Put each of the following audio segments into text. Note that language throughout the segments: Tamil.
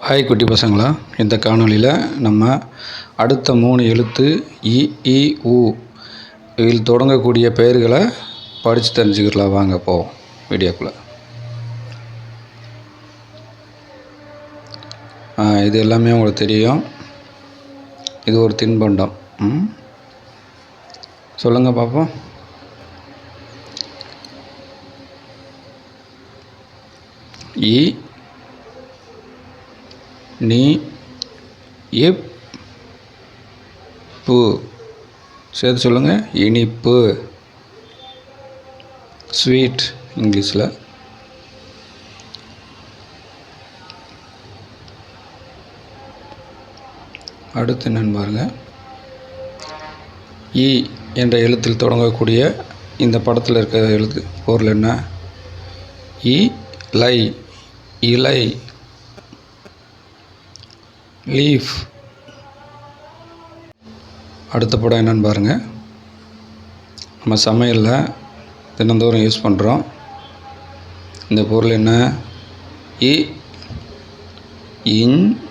ஹாய் குட்டி பசங்களா, இந்த காணொலியில் நம்ம அடுத்த 3 எழுத்து இ இ உ இதில் தொடங்கக்கூடிய பெயர்களை படித்து தெரிஞ்சுக்கலாம். வாங்க போவோம் வீடியோக்குள்ளே. இது எல்லாமே உங்களுக்கு தெரியும். இது ஒரு தின்பண்டம். சொல்லுங்கள் பார்ப்போம். இ நீ இப் பு சேர்த்து சொல்லுங்கள். இனிப்பு, ஸ்வீட் இங்கிலீஷில். அடுத்து என்னன்னு பாருங்கள். இ என்ற எழுத்தில் தொடங்கக்கூடிய இந்த படத்தில் இருக்கிற எழுத்து பொருள் என்ன? இலை, இலை. லீஃப். அடுத்த படம் என்னன்னு பாருங்கள். நம்ம சமையலில் தினந்தோறும் யூஸ் பண்ணுறோம். இந்த பொருள் என்ன? இஞ்சி,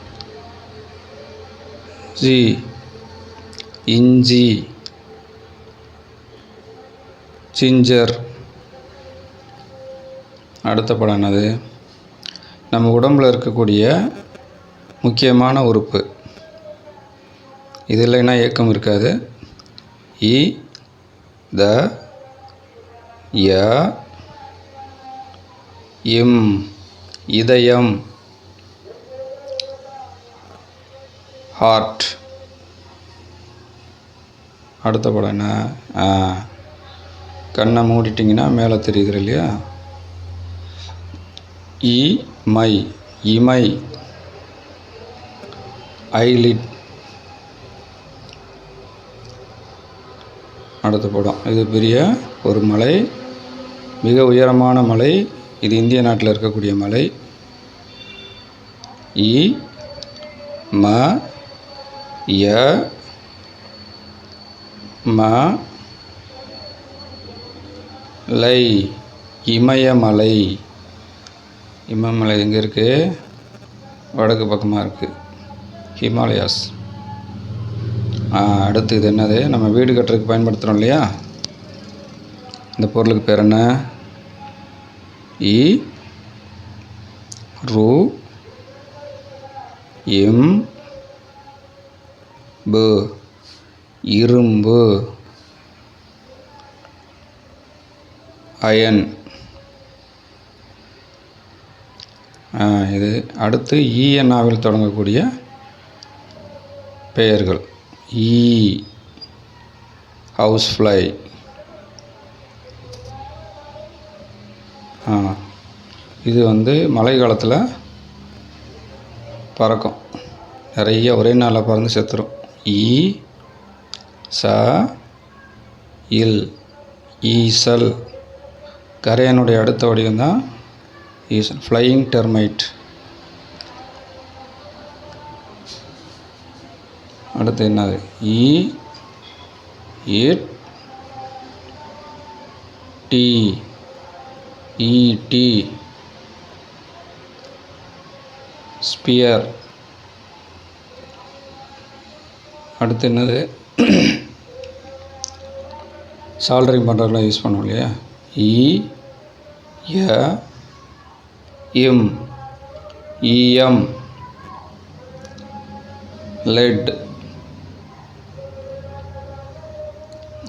இஞ்சி. ஜிஞ்சர். அடுத்த படம் என்னது? நம்ம உடம்பில் இருக்கக்கூடிய முக்கியமான உறுப்பு. இது இல்லைன்னா இயக்கம் இருக்காது. இ த ய இம், இதயம். ஹார்ட். அடுத்த படம் என்ன? கண்ணை மூடிட்டிங்கன்னா மேலே தெரியுது இல்லையா? இமை, இமை. ஐலிட். அடுத்த படம். இது பெரிய ஒரு மலை, மிக உயரமான மலை. இது இந்திய நாட்டில் இருக்கக்கூடிய மலை. இ ம ய ம லை, இமயமலை. இமயமலை எங்கே இருக்குது? வடக்கு பக்கமாக இருக்குது, ஹிமாலயாஸ். அடுத்து இது என்னது? நம்ம வீடு கட்டுறதுக்கு பயன்படுத்துகிறோம் இல்லையா? இந்த பொருளுக்கு பேர் என்ன? இ ரு இம் பு, இரும்பு. அயன். இது அடுத்து ஈஎன்ஆவில் தொடங்கக்கூடிய பெயர்கள். ஈ ஹவுஸ் ஃப்ளை. இது மழை காலத்தில் பறக்கும், நிறைய ஒரே நாளில் பறந்து செத்துரும். ஈ ச இல், ஈசல். கரையானுடைய அடுத்த வடிவம் தான் ஈசல். Flying termite. அடுத்து என்னது? இட் டி, ஈடி. ஸ்பியர். அடுத்து என்னது? சால்டரிங் பண்ணுறதுலாம் யூஸ் பண்ணுவோம் இல்லையா? இ ய இம், இஎம். லெட்.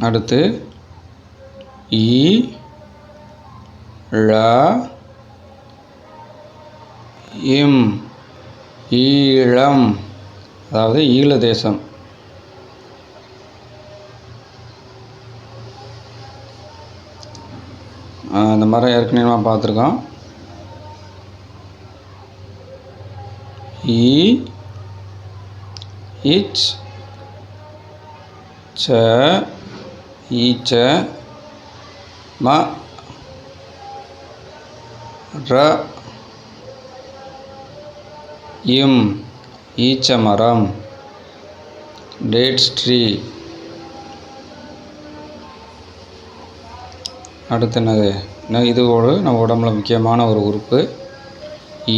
அடுத்து இ ழ இம், ஈழம். அதாவது ஈழ தேசம். இந்த மரம் ஏற்கனவே நம்ம பார்த்துருக்கோம். இச் ச ஈச்ச ம ர இம், ஈச்ச மரம். Dates tree. அடுத்து என்னது? இது நம்ம உடம்புல முக்கியமான ஒரு உறுப்பு.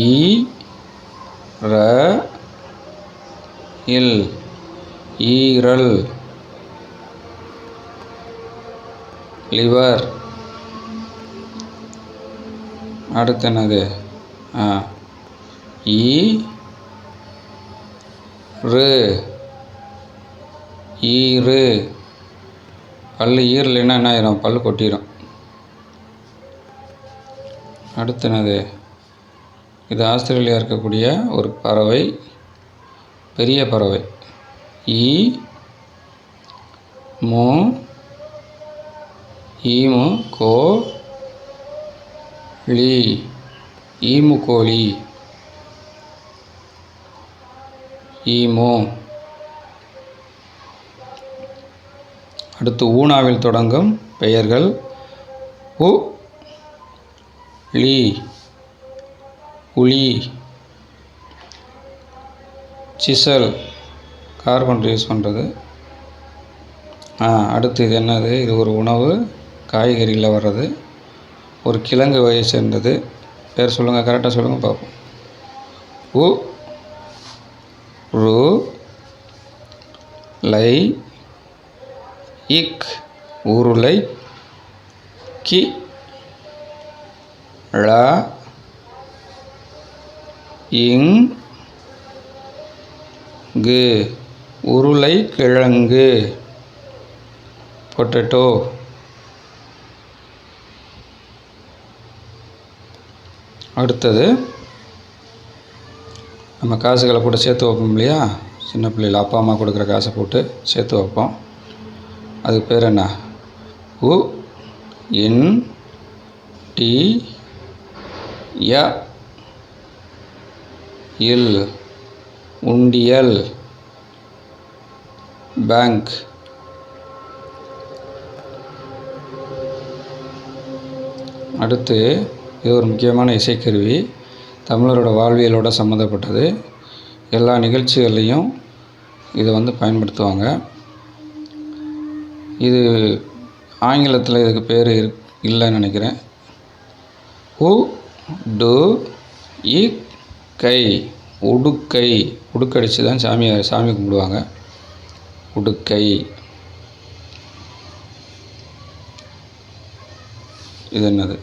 ஈ ர இல் ஈரல் லிவர். அடுத்து என்னது? ஈரு. பல் ஈரலைன்னா என்ன ஆயிரும்? பல் கொட்டிடும். அடுத்து என்னது? இது ஆஸ்திரேலியா இருக்கக்கூடிய ஒரு பறவை, பெரிய பறவை. ஈமு கோழி. ஈமு. அடுத்து ஊனாவில் தொடங்கும் பெயர்கள். உளி. சிசல், கார்பன் யூஸ் பண்ணுறது. அடுத்து இது என்னது? இது ஒரு உணவு, காய்கறியில் வர்றது, ஒரு கிழங்கு வகையை சேர்ந்தது. பேர் சொல்லுங்கள், கரெக்டாக சொல்லுங்கள் பார்ப்போம். ரு லை இக் உருளை. கி ழ இங்கு உருளைக்கிழங்கு, பொட்டேட்டோ. அடுத்தது நம்ம காசுகளை போட்டு சேர்த்து வைப்போம் இல்லையா? சின்ன பிள்ளைகள் அப்பா அம்மா கொடுக்குற காசை போட்டு சேர்த்து வைப்போம். அதுக்கு பேர் என்ன? இல் உண்டியல், பேங்க். அடுத்து இது ஒரு முக்கியமான இசைக்கருவி, தமிழரோட வாழ்வியலோட சம்மந்தப்பட்டது. எல்லா நிகழ்ச்சிகள்லையும் இதை பயன்படுத்துவாங்க. இது ஆங்கிலத்தில் இதுக்கு பேர் இல்லைன்னு நினைக்கிறேன். உடுக்கை. உடுக்கடிச்சு தான் சாமி கும்பிடுவாங்க. உடுக்கை. இது என்னது?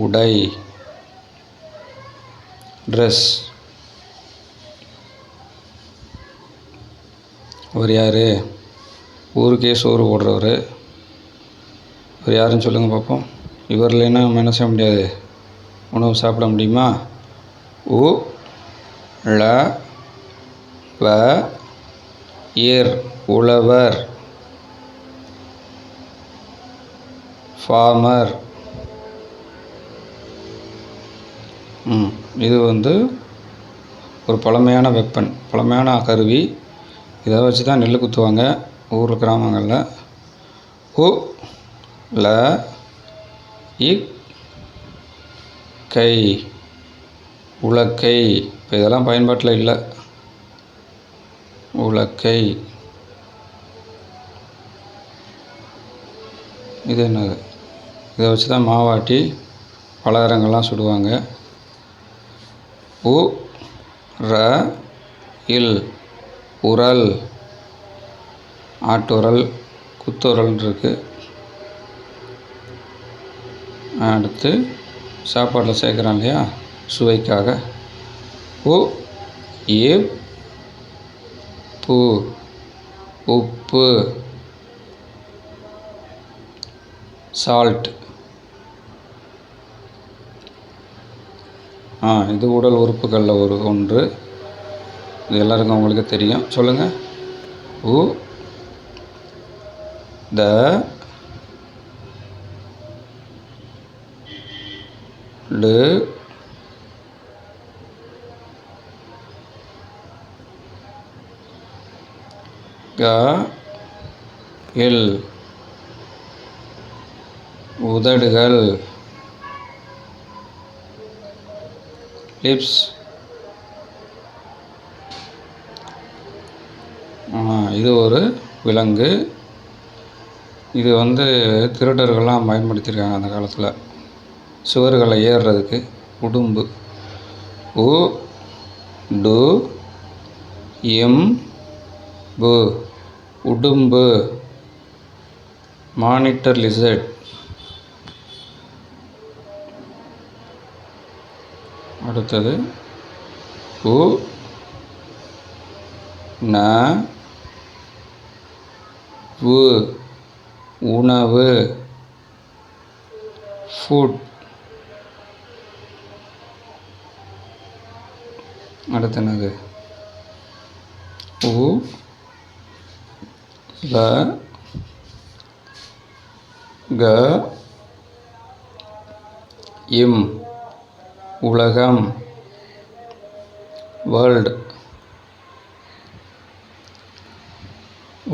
உடை. ட்ரெஸ். அவர் யார்? ஊருக்கே சோறு போடுறவர். இவர் யாருன்னு சொல்லுங்கள் பார்ப்போம். இவர் இல்லைன்னா நம்ம என்ன செய்ய முடியாது? உணவு சாப்பிட முடியுமா? உழவர். ஃபார்மர். இது ஒரு பழமையான வெப்பன், பழமையான கருவி. இதை வச்சு தான் நெல் குத்துவாங்க ஊர் கிராமங்களில். உலக்கை. இப்போ இதெல்லாம் பயன்பாட்டில் இல்லை. உலக்கை. இது என்னது? இதை வச்சு தான் மாவாட்டி பலகாரங்கள்லாம் சுடுவாங்க. இல் உரல். ஆட்டுரல், குத்துரல் இருக்குது. அடுத்து சாப்பாட்டில் சேர்க்குறான் இல்லையா, சுவைக்காக. உப்பு. சால்ட். இது உடல் உறுப்புகளில் ஒன்று. இது எல்லாருக்கும் உங்களுக்கு தெரியும். சொல்லுங்கள். இல் உதடுகள். லிப்ஸ். இது ஒரு விலங்கு. இது திருடர்கள்லாம் பயன்படுத்தியிருக்காங்க அந்த காலத்தில். சுவர்களை ஏறுறதுக்கு உடும்பு. உ டு எம் பு உடும்பு. Monitor lizard. அடுத்தது உ ந வு உணவு. ஃபுட். அடுத்து என்னது? உ ல க இம் உலகம். வேர்ல்டு.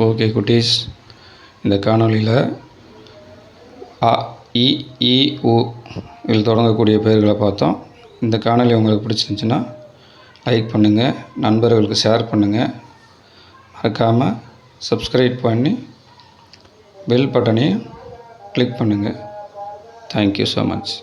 ஓகே குட்டீஸ், இந்த காணொளியில் அ இ ஈ உ இதில் தொடங்கக்கூடிய பெயர்களை பார்த்தோம். இந்த காணொளி உங்களுக்கு பிடிச்சிருந்துச்சுன்னா லைக் பண்ணுங்கள், நண்பர்களுக்கு ஷேர் பண்ணுங்கள், மறக்காமல் சப்ஸ்கிரைப் பண்ணி பெல் பட்டனையும் கிளிக் பண்ணுங்கள். Thank you so much.